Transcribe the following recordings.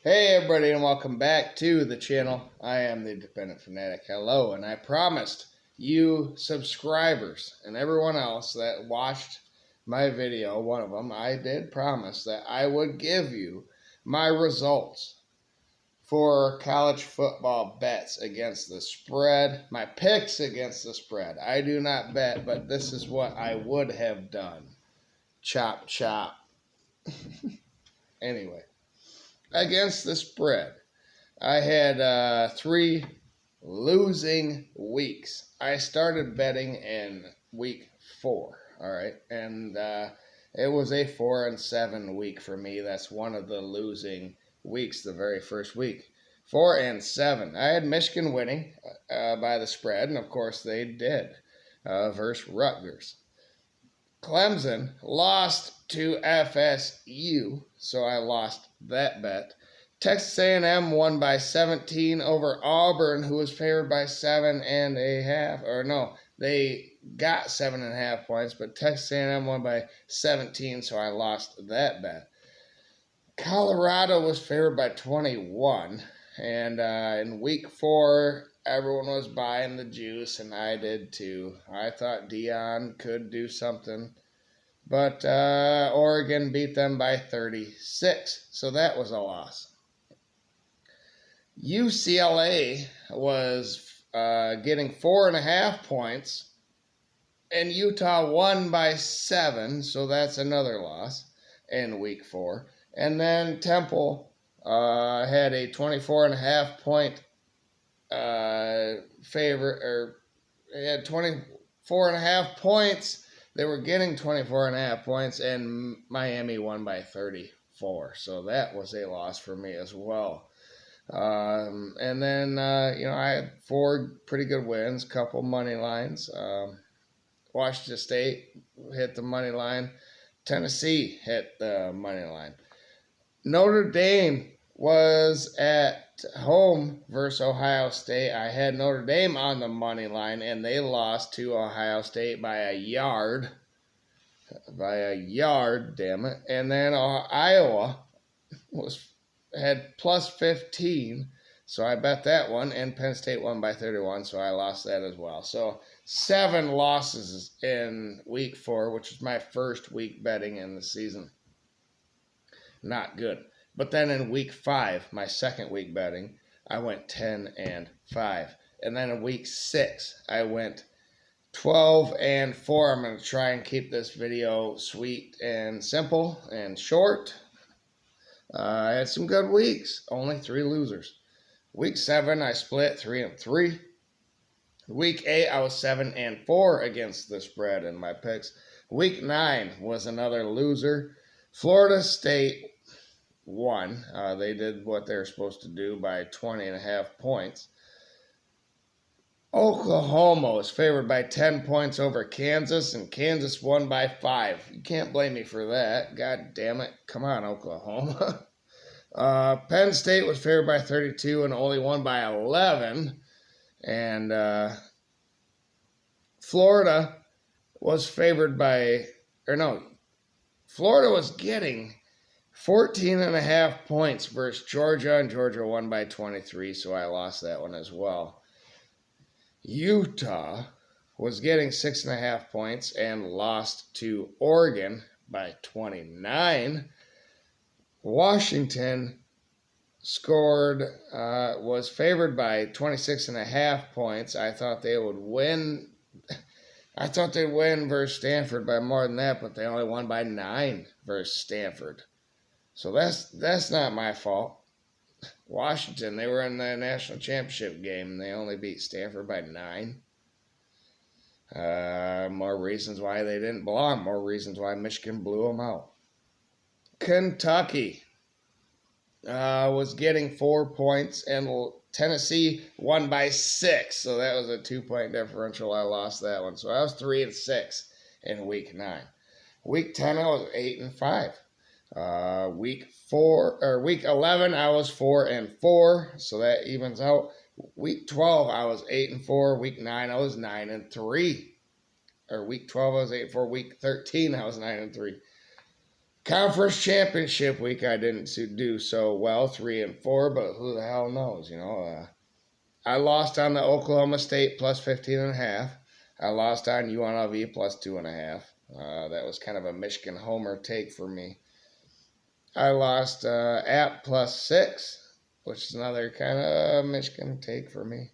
Hey everybody, and welcome back to the channel. I am the Independent Fanatic. Hello, and I promised you subscribers and everyone else that watched my video, one of them, I did promise that I would give you my results for college football bets against the spread, my picks against the spread. I do not bet, but this is what I would have done. Chop, chop. Anyway, against the spread, I had 3 losing weeks. I started betting in week 4, all right, and it was a 4-7 week for me. That's one of the losing weeks, the very first week. 4-7. I had Michigan winning by the spread, and of course they did versus Rutgers. Clemson lost to FSU, so I lost that bet. Texas A&M won by 17 over Auburn, who was favored by 7.5. Or no, they got 7.5 points, but Texas A&M won by 17, so I lost that bet. Colorado was favored by 21, and in week 4, everyone was buying the juice, and I did too. I thought Deion could do something, but Oregon beat them by 36, so that was a loss. UCLA was getting 4.5 points, and Utah won by 7, so that's another loss in week 4. And then Temple had a 24.5 point favorite, or had 24.5 points. They were getting 24.5 points, and Miami won by 34. So that was a loss for me as well. And then, I had 4 pretty good wins, couple money lines. Washington State hit the money line. Tennessee hit the money line. Notre Dame was at home versus Ohio State. I had Notre Dame on the money line, and they lost to Ohio State by a yard. Damn it. And then Iowa had plus 15, so I bet that one, and Penn State won by 31, so I lost that as well. So 7 losses in week 4, which is my first week betting in the season. Not good. But then in week 5, my second week betting, I went 10-5. And then in week 6, I went 12-4. I'm going to try and keep this video sweet and simple and short. I had some good weeks, only 3 losers. Week 7, I split 3-3. Week 8, I was 7-4 against the spread in my picks. Week 9 was another loser. Florida State won. They did what they were supposed to do by 20.5 points. Oklahoma was favored by 10 points over Kansas, and Kansas won by 5. You can't blame me for that. God damn it. Come on, Oklahoma. Penn State was favored by 32 and only won by 11. And Florida was favored by, Florida was getting 14.5 points versus Georgia, and Georgia won by 23, so I lost that one as well. Utah was getting 6.5 points and lost to Oregon by 29. Washington was favored by 26.5 points. I thought they would win. I thought they'd win versus Stanford by more than that, but they only won by 9 versus Stanford. So that's not my fault. Washington, they were in the national championship game, and they only beat Stanford by 9. More reasons why they didn't belong. More reasons why Michigan blew them out. Kentucky was getting 4 points, and Tennessee won by 6. So that was a 2-point differential. I lost that one. So I was 3-6 in week 9. Week 10, I was 8-5. Week 11, I was 4-4, so that evens out. Week 12, I was 8-4. Week 9, I was 9-3. Or week 12, I was 8-4. Week 13, I was 9-3. Conference championship week, I didn't do so well, 3-4, but who the hell knows, I lost on the Oklahoma State plus 15.5. I lost on UNLV plus 2.5. That was kind of a Michigan homer take for me. I lost at plus 6, which is another kind of Michigan take for me.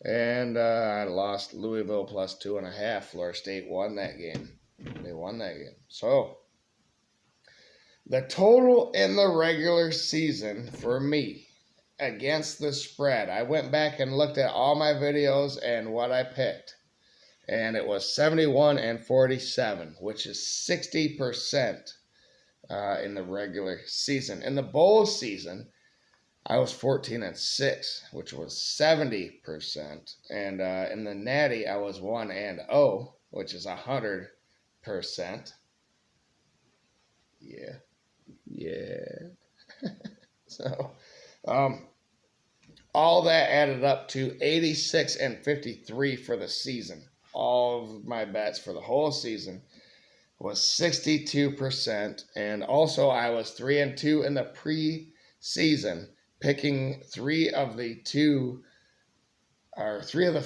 And I lost Louisville plus 2.5. Florida State won that game. They won that game. So the total in the regular season for me against the spread, I went back and looked at all my videos and what I picked. And it was 71-47, which is 60% in the regular season. In the bowl season, I was 14-6, which was 70%. And in the Natty, I was 1-0, which is 100%. Yeah. So, all that added up to 86-53 for the season. All of my bets for the whole season was 62%. And also, I was 3-2 in the pre-season, picking three of the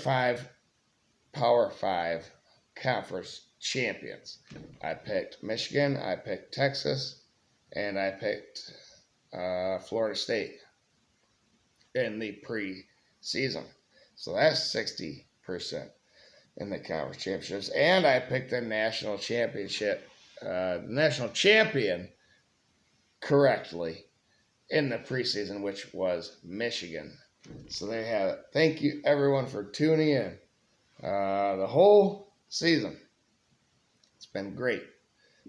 5 Power 5 conference champions. I picked Michigan, I picked Texas, and I picked Florida State in the pre-season. So that's 60% in the conference championships. And I picked the national championship, national champion correctly in the preseason, which was Michigan. So they have it. Thank you, everyone, for tuning in. The whole season, it's been great.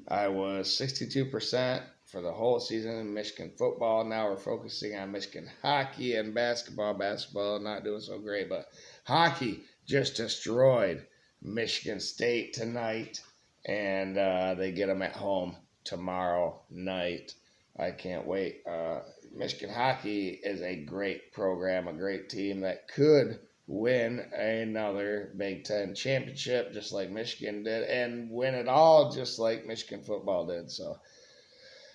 I was 62% for the whole season in Michigan football. Now we're focusing on Michigan hockey and basketball. Basketball not doing so great, but hockey just destroyed Michigan State tonight, and they get them at home tomorrow night. I can't wait. Michigan hockey is a great program, a great team that could win another Big Ten championship just like Michigan did, and win it all just like Michigan football did. So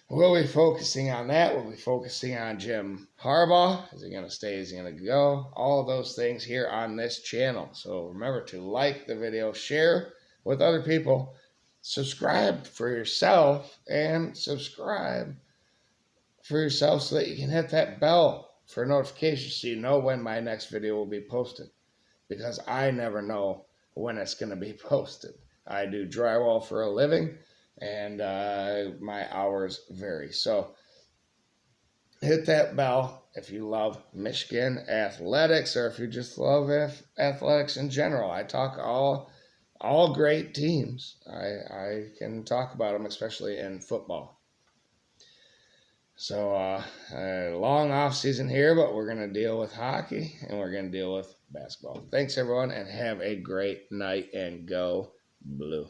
we'll be focusing on that. We'll be focusing on Jim Harbaugh. Is he going to stay? Is he going to go? All of those things here on this channel. So remember to like the video, share with other people, subscribe for yourself, and subscribe for yourself so that you can hit that bell for notifications so you know when my next video will be posted, because I never know when it's going to be posted. I do drywall for a living, and my hours vary. So hit that bell if you love Michigan athletics, or if you just love athletics in general. I talk all great teams. I can talk about them, especially in football. So a long off season here, but we're going to deal with hockey and we're going to deal with basketball. Thanks, everyone, and have a great night, and go Blue.